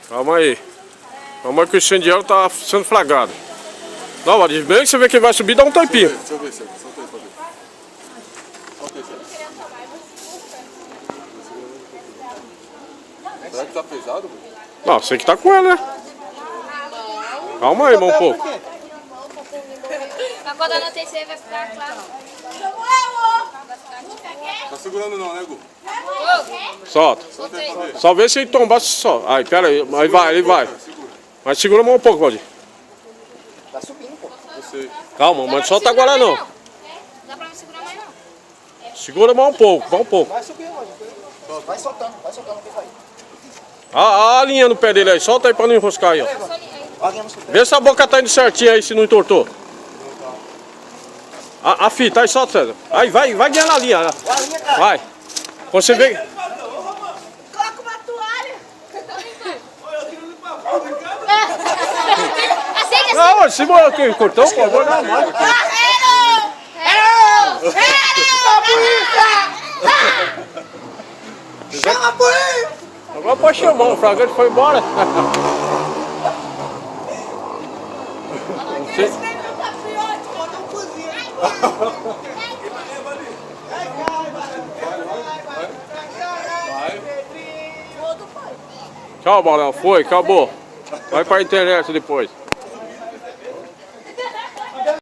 Calma aí. Calma aí que o incendiário tá sendo flagrado. Não, Valdir, bem que você vê que ele vai subir, dá um tampinho. Deixa eu ver, Sérgio. Solta aí pra ver. Solta aí, Sérgio. Será que tá pesado? Não, você que tá com ele, né? Calma aí, irmão, um pouco. Mas quando a notícia vai ficar claro. Tá segurando não, né, Gu? Solta. Solta aí pra ver. Só vê se ele tombar, só. Aí, pera aí. Aí vai, ele vai. Segura. Mas segura a mão um pouco, Valdir. Tá subindo, pô. Eu sei. Calma, mas não solta agora não. Não dá pra me segurar mais não. Segura mais um pouco, vai um pouco. Vai subindo, mano. Vai soltando que vai. A linha no pé dele aí, solta aí pra não enroscar aí, ó. Alguém nos pés. Vê se a boca tá indo certinho aí, se não entortou. A fita, aí solta, César. Aí, vai guiando a linha. Vai. Você vê. Coloca uma toalha. Acende Não, se você cortou, por favor, não, mano. Chama a polícia! Agora pode chamar, o flagrante foi embora. Tchau, Balão, foi, acabou. Vai pra internet depois.